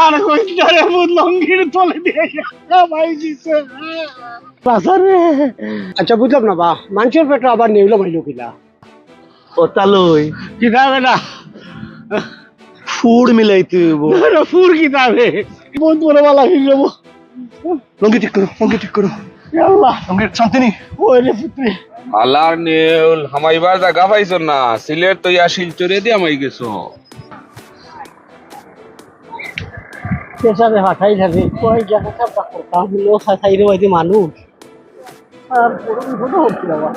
আর কইতারে ভূত লঙ্গির তলে দিয়ে ভাই দিছে বাজারে। আচ্ছা বুঝলাম না বা মানুষের পেটে আবার নেউলো মাইলো কিলা ও তালই কিতাবে না ফুড মিলাইতে হইব। ফুর কিতাবে বহুত বড় বালা হয়ে যাবো। লঙ্গি ঠিক করো আল্লাহ লঙ্গির শান্তিনি। ওই রে পুত্রে আলার নেউল হামাইবার জায়গা পাইছ না, সিলেট তো ইয়া শিলচরে দিয়ে আমাই গেছো। পেশাবে হাঁটাই যাবে কই জায়গা কাপড় করতাম হলো খাই রে ওই যে মানুষ আর বড় বিপদ হচ্ছিল বাবা।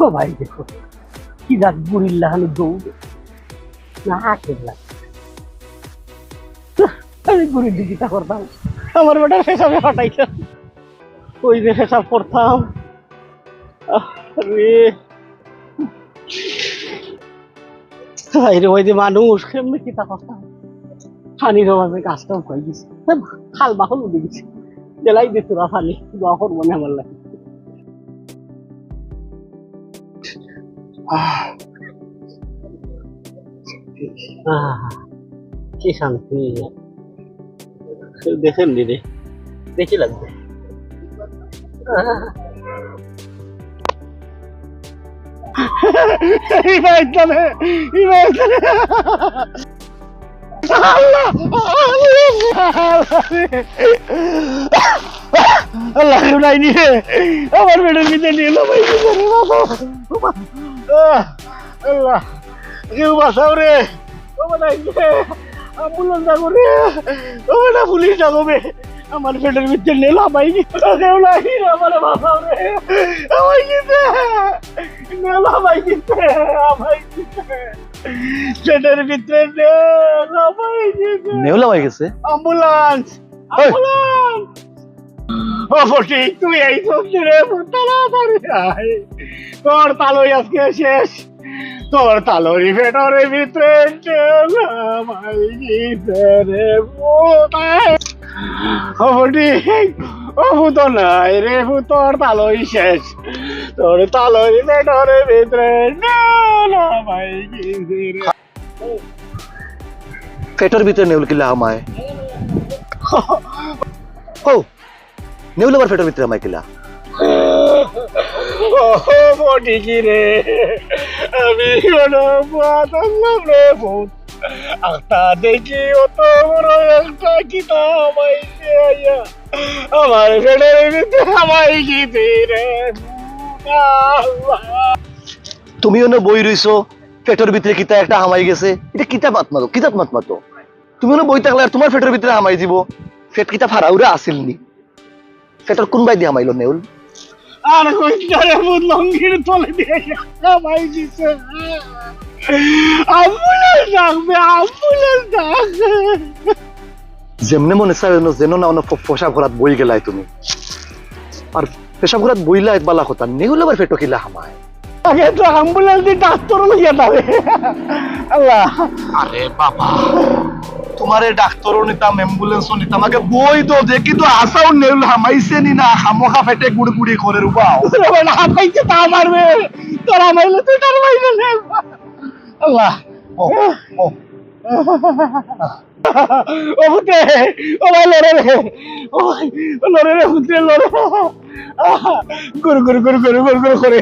ও ভাই দেখো কি রাত বুড়িল্লা হানি দৌড়ে না খেললাম আমি বুড়ির দিকিটা করতাম আমার বেটা পেশাবে হাঁটাইতাম ওই যে পেশাব করতাম রে রে ওই যে মানুষ কেমনি কিতা করতাম পানির অভাবে গাছটাও খাই গেছে খাল বাহল উঠে গেছে জেলাই দিত তোরা পানি বাহর মনে আমার লাগে কি শান্তি দেখেন দিদি দেখি লাগবে আল্লাহ নিয়ে আমার বেডের ভিতরে নিয়ে এলো ভাই আল্লাহ কেউ বাঁচাও রে অ্যাম্বুলেন্স ডাকো রে ও বেটা পুলিশ ডাকবে আমার পেটের ভিতরে নেলা ভাই কেউ নাই আমার বাঁচাও রে আমায় গেছে নেলা ভাই গেছে আমায় গেছে পেটের ভিতরে নেলা ভাই গেছে নেউলা হয়ে গেছে। অ্যাম্বুলেন্স অ্যাম্বুলেন্স ও ফটি তুই এই সবজি রে তাড়াতাড়ি আয় তোর তালই আজকে শেষ তোর তালরি পেটরের ভিতরে ভাই গেছে রে ও ফটি ও ভূত নাই রে তোর তালই শেষ তোর তালরি পেটরের ভিতরে ভাই গেছে রে পেটের ভিতরে নেউল কিলা হামায় ও নেউল আবার পেটের ভিতরে হামায় কিলা বটি কি রে আমি বাতালাম রে ভূত একটা দেখি অত বড় একটা কিতা আমাইছে আমার পেটের ভিতরে আমাই গেছে রে তুমিও না বই রইছো পেটের ভিতরে কিতা একটা হামাই গেছে। এটা কিতাব মাত মাতো তুমি না বই থাকলে আর তোমার পেটের ভিতরে হামাই দিব। পেট কিতা ফারাউরা আসিলনি পেটের কোন বাই দিয়ে হামাইলো নেউল আর কইতারে ভূত লঙ্গির তলে দিয়ে ভাই দিছে অ্যাম্বুলেন্স ডাকবে অ্যাম্বুলেন্স ডাকবে যেমনে মনে চাই যেন না অন্য পোশাক ঘরাত বই গেলাই তুমি আর পেশাব ঘরাত বইলা একবালা কথা নেউল আবার পেটো কিলা হামায় আগে তো অ্যাম্বুলেন্স দিয়ে ডাক্তার লইয়া যাবে আল্লাহ আরে বাবা তোমারে ডাক্তারও নিতাম অ্যাম্বুলেন্সও নিতাম আগে বই তো দেখি তো আসাও নেউল হামাইছে নি না হামোখা ফেটে গুড়গুড়ি করে রুবাও হামাইছে তা মারবে তোরা মাইলে তুই তার মাইলে নে আল্লাহ ও ও ও ভূতে ও ভাই লড়ে রে ও ভাই লড়ে রে ভূতে লড়ে গুরু গুরু গুরু গুরু গুরু গুরু করে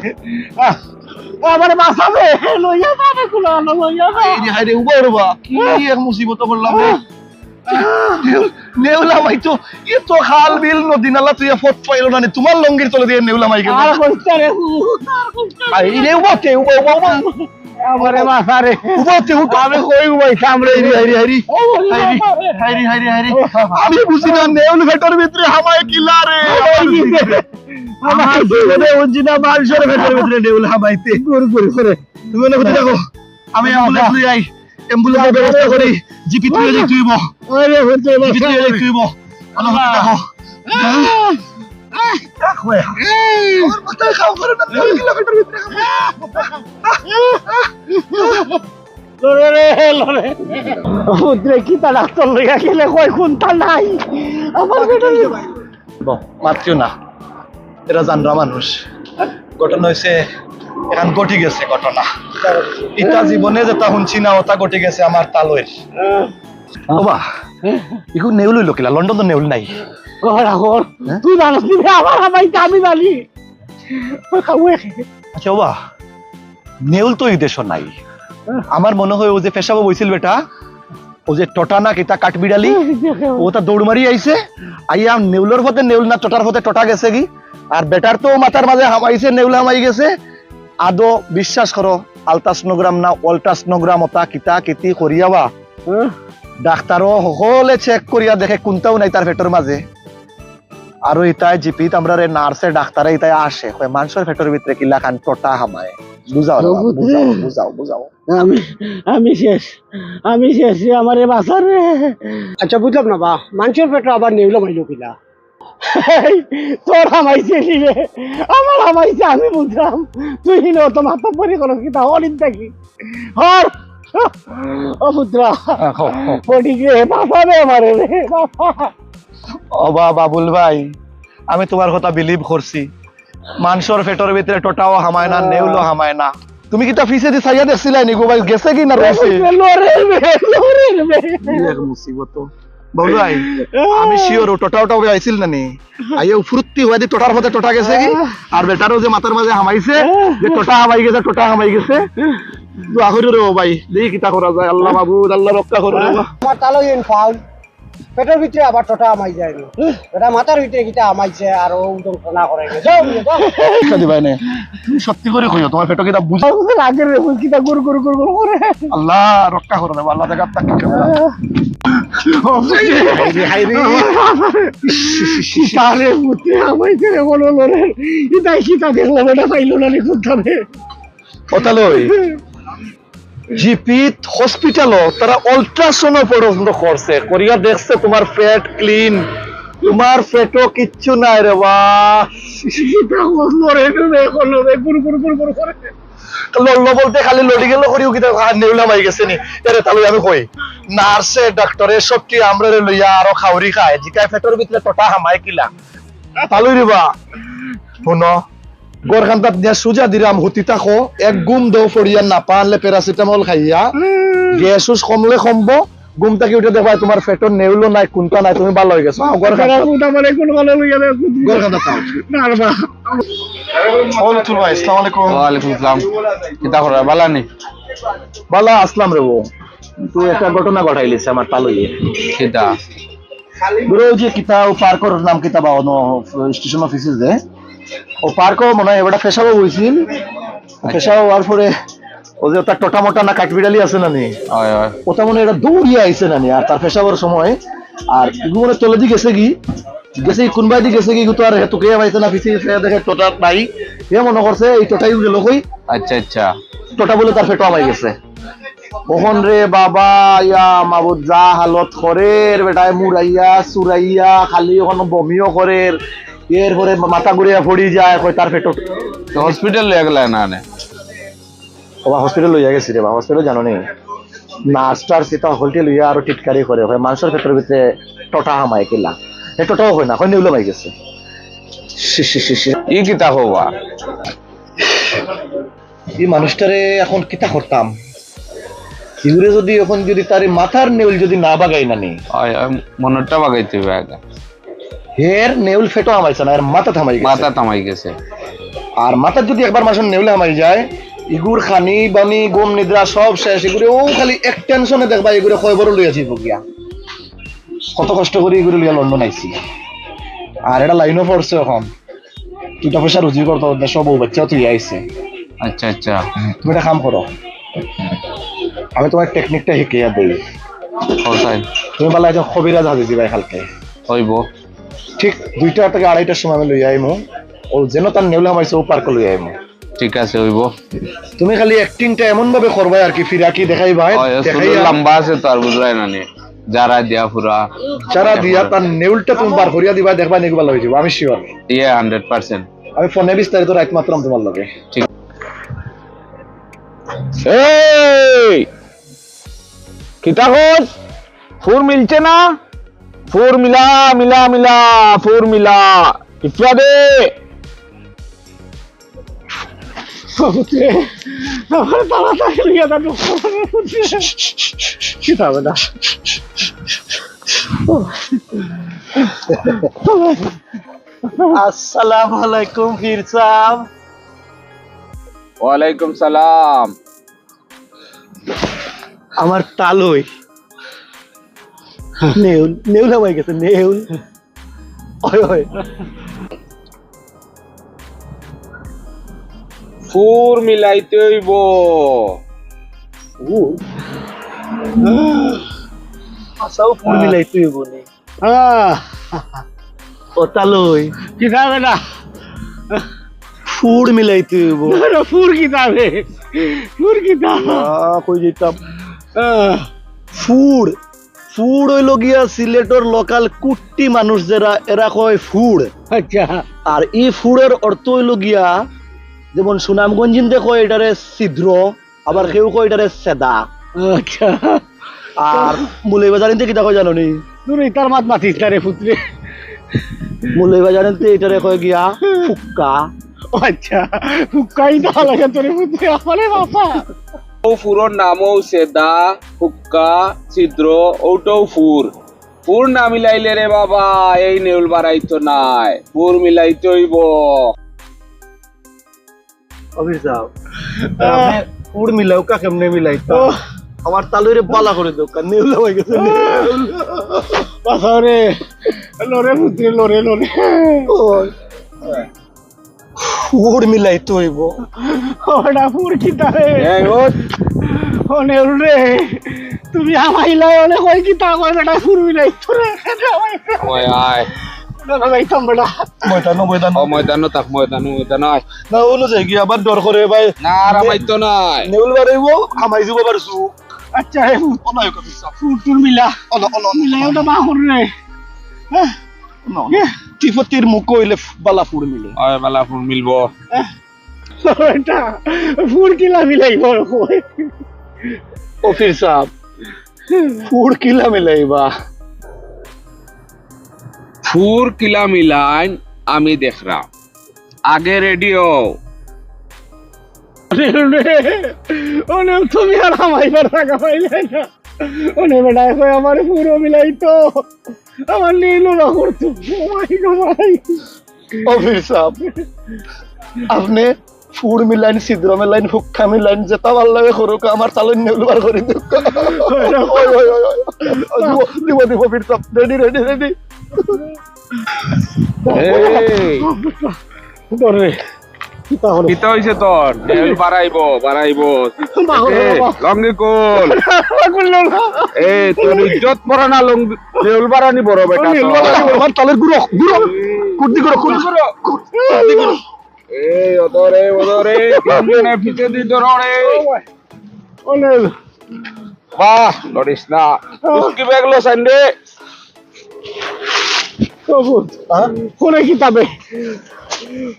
আমার বাঁচাবে লইয়া যাবে কুলা লইয়া যাবে এই হায় রে উবা রবা কি এক মুসিবত করলাম রে নেউলা মাই তো এত খাল বিল নদী নালা তুই ফট পাইলো না তোমার লঙ্গির তলে দিয়ে নেউলা মাই গেল আর কইতারে এই রে উবাতে উবা উবা উবা আমারে মাথারে উবাতে আমি কই উবাই সামনে হাইরি হাইরি হাইরি হাইরি হাইরি হাইরি আমি বুঝি না নেউল ভেতর ভিতরে হামায় কিলা রে আমার জীবনে উজিনা মানুষের ভেতর ভিতরে নেউল হামাইতে গুর গুর করে তুমি না কোথায় দেখো আমি অ্যাম্বুলেন্স লই আই অ্যাম্বুলেন্সের ব্যবস্থা করি জিপি তুই যাই তুইব ওরে হচ্ছে জিপি তুই যাই তুইব ভালো করে দেখো দেখো আমার মাথায় খাও করে না নেউল কিলা ভেতর ভিতরে লড়ে রে লড়ে উদ্রে কি তা ডাক্তার লইয়া গেলে কই কোনটা নাই আমার বেটা মাত্রিও না এরা জানরা মানুষ ঘটনা হয়েছে এখন ঘটি গেছে ঘটনা ইটা জীবনে যেটা শুনছি না ওটা ঘটি গেছে আমার তালয়ের বাবা ইকু নেউল হইল কিলা লন্ডন তো নেউল নাই রাখর তুই জানিস নি আমার হামাইতে আমি জানি আচ্ছা বাবা নেউল তো এই দেশ নাই আমার মনে হয় ও যে পেশাবো বইছিল বেটা ও যে টটা না কিতা কাঠবিড়ালি ওটা দৌড় মারি আইছে আইয়া নেউলের পথে নেউল না টটার পথে টটা গেছে কি আর বেটার তো মাথার মাঝে হামাইছে নেউল হামাই গেছে আদো বিশ্বাস করো আলট্রাসনোগ্রাম না অল্ট্রাসনোগ্রাম ওটা কিতা কিতি করিয়াবা ডাক্তারও সকলে চেক করিয়া দেখে কোনটাও নাই তার পেটের মাঝে আর ইতাই জিপিত আমরা রে নার্সে ডাক্তারে ইতাই আসে কয় মানুষের পেটের ভিতরে কিলা খান টটা হামায় বুঝাও রে বাবা, বুঝাও বুঝাও বুঝাও আমি শেষ আমারে বাসার রে আচ্ছা বুঝলাম না বা মানুষের পেটে আবার নেউলো মাইলো কিলা তোর হামাইছে নিবে আমার হামাইছে আমি বুঝলাম তুই ন তো মাথা পরি করো কিতা হলিন থাকি হর ও পুত্রা পড়ি গে বাবা রে আমারে রে বাবা ও বাবুল ভাই আমি তোমার কথা বিলিভ করছি মানুষের পেটের ভিতরে টটাও হামায় না নেউলো হামায় না তুমি কি তা ফিসে দি সাইয়া দেখছিলা নি গো ভাই গেছে কি না রয়েছে এক মুসিবত বাবুল ভাই আমি শিওর টটাও আইছিল না নি আইয়া ফুরুত্তি হয়ে দি টটার মধ্যে টটা গেছে কি আর বেটারও যে মাথার মাঝে হামাইছে যে টটা হামাই গেছে দোয়া করি রে ও ভাই দেখি কিতা করা যায় আল্লাহ মাবুদ আল্লাহ রক্ষা করো আমার তালো ইন ফাউল পেটের ভিতরে আবার টোটা আমাই যায় না এটা মাথার ভিতরে কিটা আমাইছে আর ও উদম না করে যাও দি ভাই নে তুমি সত্যি করে কইও তোমার পেটো কিটা বুঝ লাগে রে কিটা গুর গুর গুর গুর করে আল্লাহ রক্ষা করো রে আল্লাহ জায়গা তাক তাহলে মুতে আমাইছে রে বলো রে ইতাই কিটা দেখলো বেটা পাইলো না রে কোথাবে কথা লই জিপিত হসপিটাল তারা অল্ট্রাসাউন্ড পর্যন্ত করছে করিয়া দেখছে তোমার পেট ক্লিন তোমার পেটও কিচ্ছু নাই রে বাহ লড়লো বলতে খালি লড়ি গেল করিও কি নেউলা মাই গেছে নি এরে তাহলে আমি কই নার্সে ডাক্তারে সবটি আমরা লইয়া আরো খাওরি খায় জিকায় পেটের ভিতরে টটা হামায় কিলা তালুই রিবা শুনো গোরখান্তাত দিয়া সুজা দিরাম হুতি থাকো এক গুম দৌ ফড়িয়া না পারলে প্যারাসিটামল খাইয়া গ্যাস কমলে কমবো গুম থাকি উঠে দেখবা তোমার পেটর নেউলো নাই কোনটা নাই তুমি ভালো হয়ে গেছো ওয়ালাইকুম আসসালাম কিতা করা বালা নি বালা আসলাম রে তুই একটা ঘটনা ঘটাইলিস আমার তালুয়ে কিতা বড় যে কিতা ও পার্কর নাম কিতা বা স্টেশন অফিসে যে ও পার্ক মনে হয় এবারটা ফেসাবো হয়েছিল ফেসাবো হওয়ার পরে ও যে তার টটা মোটা না কাঠবিড়ালি আছে না নি ওটা মনে এটা দৌড়িয়ে আইছে না নি আর তার ফেসাবার সময় আর এগুলো মনে চলে দিয়ে গেছে কি কোনবাই দিয়ে গেছে কি তো আর তোকে পাইছে না পিছিয়ে দেখে টোটা নাই এ মনে করছে এই টোটাই গেল কই আচ্ছা আচ্ছা টোটা বলে তার ফেটো আমাই গেছে কখন রে বাবা ইয়া মাবুদ যা হালত করে বেটায় মুরাইয়া সুরাইয়া খালি ওখানে বমিও করে এরপরে মাথা ঘুরিয়া পড়ি যায় কই তার পেটো হসপিটাল লয়ে গেল না নে ওবা হসপিটাল লইয়া গেছি রে বা হসপিটাল জানো নি নার্সটার সেটা হলটি লইয়া আরো টিটকারি করে হয় মানুষের পেটের ভিতরে টটা হামায় কিলা এ টটাও হয় না কই নিউলো মাই গেছে ই কিতা হবা এই মানুষটারে এখন কিতা করতাম এগুলো যদি এখন যদি তার মাথার নেউল যদি না বাগাই না নি মনটা বাগাইতে হবে আগে এর নেউল ফেটো হামাইছে না এর মাথা থামাই গেছে মাথা থামাই গেছে আর মাথার যদি একবার মানুষের নেউলে হামাই যায় ইগুর খানি বানি গম নিদ্রা সব শেষ এগুলো ও খালি এক টেনশনে দেখবা এগুলো কয় বড় লইয়া যাইব গিয়া কত কষ্ট করে এগুলো লইয়া লন্ডন আইছি আর এটা লাইনও পড়ছে এখন দুটা পয়সা রুজি করতে সব বউ বাচ্চাও তুই আইছে আচ্ছা আচ্ছা তুমি একটা কাম করো আমি তোমার টেকনিকটা শিখিয়া দেই তুমি বলা একজন খবিরাজ হাজি দিবাই কালকে হইব ঠিক 2টা থেকে 2:30টার সময় আমি লই আইমু ও যেন তার নেউলে হামাইছে ও পার্ক লই আইমু ঠিক আছে হইব তুমি খালি অ্যাক্টিংটা এমন ভাবে করবা আর কি ফিরা কি দেখাইবা দেখাইয়া লম্বা আছে তো আর বুঝলাই না নি যারা দিয়া পুরা যারা দিয়া তার নেউলটা তুমি বার করিয়া দিবা দেখবা নেগু ভালো হয়ে যাবে আমি শিওর ইয়ে 100% আমি ফোনে বিস্তারিত রাইট মাত্র তোমার লগে ঠিক এই কিতা হল ফুর মিলছে না ফুর মিলা মিলা মিলা ফুর মিলা ইফরা দে পুত্রে আমার তাড়াতাড়ি লিয়া দা কি হবে না আসসালামু আলাইকুম পীর সাহেব। ওয়ালাইকুম সালাম। আমার তালই নেউল নেউল হয়ে গেছে নেউল। ওই ওই ফুর মিলাইতে হইব। আসাও ফুল মিলাই তুই বলি ও তালই কি হবে না ফুড মিলাই তুই ফুর কি যাবে ফুর কি যাবে কই যেতাম ফুড ফুড হইল গিয়া সিলেটর লোকাল কুট্টি মানুষ যারা এরা কয় ফুড। আচ্ছা আর এই ফুডের অর্থ হইল গিয়া যেমন সুনামগঞ্জিনতে কয় এটারে ছিদ্র, আবার কেউ কয় এটারে সেদা। আচ্ছা আর মুলাই বাজারিনতে কিটা কয় জানো নি? তুই তার মাত মাতিস না রে পুত্রে। মুলাই বাজারিনতে এটারে কয় গিয়া ফুক্কা। আচ্ছা ফুকাই না লাগে তোর পুত্রে আমারে বাবা। ও ফুরোর নামও সেদা, হুক্কা, ছিদ্র, ওটাও ফুর। ফুর না মিলাইলে রে বাবা এই নেউল বাড়াইতো নাই, ফুর মিলাইতে হইব। অবির যাও ফুড মিলাও কা কেমনে মিলাইতা? আমার তালুরে বালা করে দাও কা নেউল হয়ে গেছে নেউল। বাবা রে লরে পুত্রে লরে লরে ফুড মিলাই তৈব ওটা ফুর কি তারে এই ওঠ। ও নেউল রে তুমি আমাইলাই অনেক কই কি তা কই বেটা ফুর মিলাই তোরে ওই আয়। না যাইতাম বেটা ময়দান ময়দান ও ময়দানো থাক, ময়দান আয়। না ওনো যাই কি আবার ডর করে ভাই না রামাইতো নাই। নেউল বাড়াইব আমাই যাব পারছু। আচ্ছা হে অনায় কবি সাপ ফুর টুর মিলা অন অন মিলাই ওটা বাহুর রে টিপতির মুখ হইলে বালা ফুড মিলে। ওই বালা ফুর মিলবো। এটা ফুর কিলা মিলাই বড় কই অফিস সাহেব ফুড কিলা মিলাইবা? ফুর কিলা মিলাইন আমি দেখলাম আগে রেডিও। ওনে তুমি আর আমাইবার টাকা পাইলে না ওনে বেটা কই আমার পুরো মিলাই তো আমার নীলু না করতো ভাই গো ভাই। অফিস সাহেব আপনি ফুড মিলাইন ছিদ্র মিলাইন হুক্কা মিলাইন যেটা ভাল লাগে করুক আমার চালন নেউল বার করে দিও। দিব দিব অফিস সাহেব রেডি রেডি রেডি। এই ডরে কি তাহলে কিতা হইছে তোর? নেউল বাড়াইবো। লঙ্গি কোল। এ তোর ইজ্জত পড়া না লঙ্গি নেউল বাড়ানি বড় বেটা তো। আমার তালের গুড়ো গুড়ো কুর্দি গুড়ো কুর্দি গুড়ো। এই ওদরে কেমনে ফিতে দি ধরে। ওনে বাহ লড়িস না। কি বেগলো সাইন্ডে। কবুত কোনে কি তবে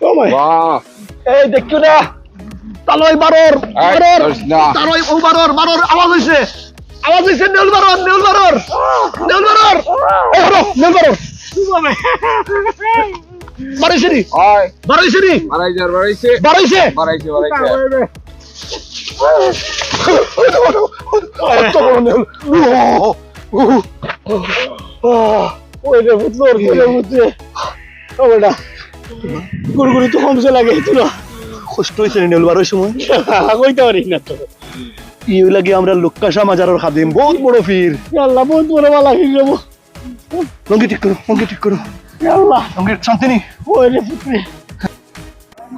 ও ভাই বাহ এই দেখিও না তালই বারর বারর লড়িস না। তালই ও বারর বারর আওয়াজ হইছে নেউল বারর নেউল বারর নেউল বারর এই হলো নেউল বারর বাড়াইছে নি আয় বাড়াইছে নি বাড়াইছে। বাড়াইছে কত বড় নেউল। ওই রে বুঝলোর করে বুঝছে ও বেটা গুড়গুড়ি তো কমছে লাগে তোরা কষ্ট হয়েছে নেউল বারোর সময় কইতে পারি না তো ইউ লাগে আমরা লুক্কাশা মাজারের খাদিম বহুত বড় ফির। আল্লাহ বহুত বড় বালা হয়ে যাবো লঙ্গি ঠিক করো আল্লাহ লঙ্গি শান্তি নি। ওই রে পুত্রে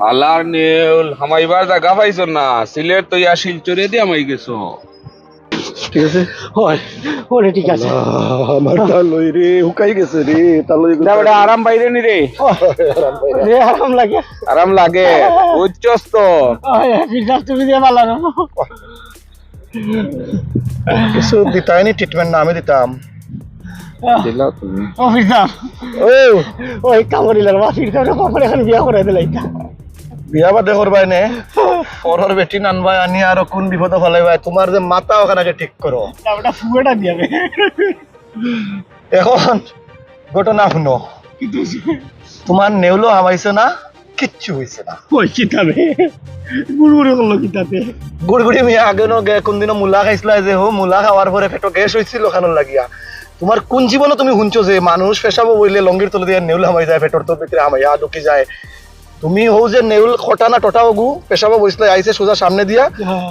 আলার নেউল হামাইবার জায়গা পাইছো না, সিলেট তো ইয়া শিলচরে দিয়ে আমাই গেছো। ঠিক আছে হয় ওরে ঠিক আছে আমার তালই রে হুকাই গেছে রে তালই বেটা আরাম বাইরে নি রে। রে আরাম লাগে আরাম লাগে উচ্চস তো। ফিরদাস তুমি দিয়ে বালা না কিছু দিতাই নি ট্রিটমেন্ট না আমি দিতাম। দিলা তুমি ও ফিরদাস ওই কামড়িলার মা ফিরদাস কখন এখন বিয়া করে দিলাই বিয়া বাদে করবাই নে পরের বেটি নানবাই আনি আর কোন বিপদে ফেলাইবাই তোমার যে মাথা ওখানে ঠিক করো ওটা ফুয়েটা দিয়াবে এখন ঘটনা শুনো তোমার নেউলো হামাইছে না কিচ্ছু হয়েছে না। কই কিতাবে গুড়গুড়ি করলো কিতাবে গুড়গুড়ি মিয়া আগে কোনদিনও মূলা খাইছিলা যে হো মূলা খাওয়ার পরে পেটো গ্যাস হয়েছিল খানোর লাগিয়া। তোমার কোন জীবনে তুমি শুনছো যে মানুষ পেশাবো বইলে লঙ্গির তলে দিয়ে নেউল হামাই যায় পেটর তোর ভিতরে হামাইয়া ঢুকি যায়? তুমি হো যে নেউল খটা না টটা ওগু পেশাবো বইসলে আইছে সোজা সামনে দিয়া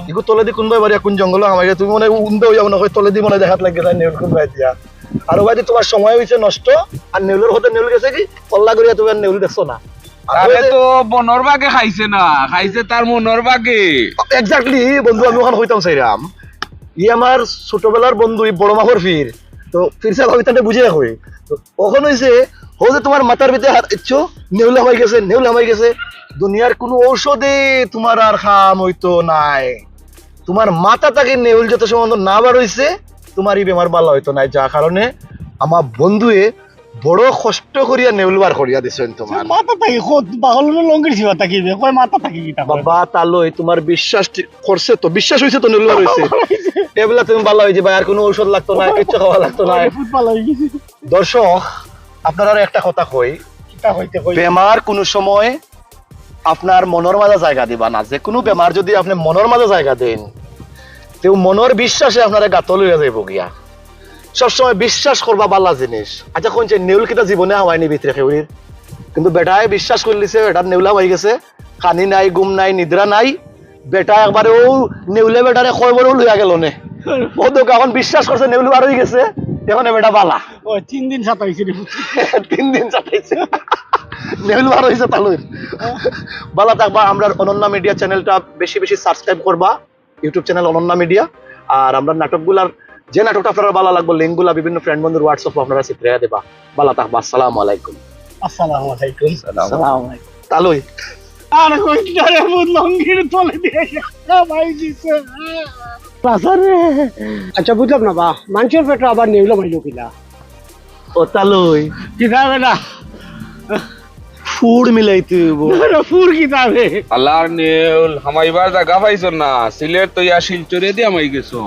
ইগু তলে দি কোনবাই বাড়িয়া কোন জঙ্গল হামাইয়া তুমি মনে উন্দে হইয়া মনে হয় তলে দি মনে দেখাত লাগে যায় নেউল কোনবাই দিয়া। আর ওবাই তোমার সময় হয়েছে নষ্ট আর নেউলের হতে নেউল গেছে কি পল্লা করিয়া তুমি আর নেউল দেখছো না। আরে তো বনর বাগে খাইছে না, খাইছে তার মনর বাগে। এক্স্যাক্টলি বন্ধু আমি ওখানে হইতাম চাইরাম ই আমার ছোটবেলার বন্ধু বড় মাহর ফির তো ফিরসা কবিতাটা বুঝে রাখো তো ওখানে হয়েছে হো যে তোমার মাথার ভিতরে হাত ইচ্ছো নেউল হামাই গেছে নেউল হামাই গেছে দুনিয়ার কোনো ঔষধে তোমার আর খাম হইতো নাই। তোমার মাথা তাকে নেউল যত সম্বন্ধ না বার হইছে তোমার এই বেমার বালা হইতো নাই, যা কারণে আমার বন্ধুয়ে বড় কষ্ট করিয়া নেউল বার করিয়া দিছেন তোমার। মাথা থাকি খোদ পাগলের লঙ্গির ছিবা থাকিবে কই মাথা থাকি কিতা বাবা তালই তোমার বিশ্বাস করছে তো বিশ্বাস হইছে তো নেউল বার হইছে এবেলা তুমি ভালো হইছে ভাই আর কোনো ঔষধ লাগতো না কিচ্ছু খাওয়া লাগতো না। ফুটবল হয়ে গেছে দর্শক আপনারা একটা কথা কই কিতা হইতে কই বেমার কোনো সময় আপনার মনের মাঝে জায়গা দিবা না। যে কোনো বেমার যদি আপনি মনের মাঝে জায়গা দেন তেও মনের বিশ্বাসে আপনারা গাতল হইয়া যাইব গিয়া। সবসময় বিশ্বাস করবা বালা জিনিস। আচ্ছা কোন নেউল কিতা জীবনে হাওয়াইনি ভিতরে খেউরির কিন্তু বেটায় বিশ্বাস করলিছে বেটার নেউলা হয়ে গেছে খানি নাই গুম নাই নিদ্রা নাই বেটা একবারে ও নেউলে বেটারে কয় বড় লইয়া গেল নে ও তো এখন বিশ্বাস করছে নেউল বার হয়ে গেছে এখন বেটা বালা ও 3 দিন সাতাইছে রে 3 দিন চাটাইছে নেউল বার হইছে তালুর বালা থাকবা। আমরা অনন্যা মিডিয়া চ্যানেলটা বেশি বেশি সাবস্ক্রাইব করবা ইউটিউব চ্যানেল অনন্যা মিডিয়া। আর আমরা নাটকগুলার যে নাটকটা আপনারা ভালো লাগবে লিঙ্কগুলা বিভিন্ন ফ্রেন্ড বন্ধুর হোয়াটসঅ্যাপ আপনারা চিত্রে দেবা। ভালো থাকবা। আসসালামু আলাইকুম। আসসালামু আলাইকুম আসসালামু আলাইকুম তালুই আর কই কিতারে মুদ লঙ্গির তলে দিয়ে ভাই দিছে পাসারে আচ্ছা বুঝলাম না বা মানুষের পেটে আবার নেউলা মাইলো কিলা ও তালুই কিতা বেটা ফুড মিলাইতে হইব ফুর কিতাবে আল্লাহর নেউল হামাইবার জায়গা পাইছ না, সিলেট তো ইয়া শিলচরে দিয়ে হামাই গেছো।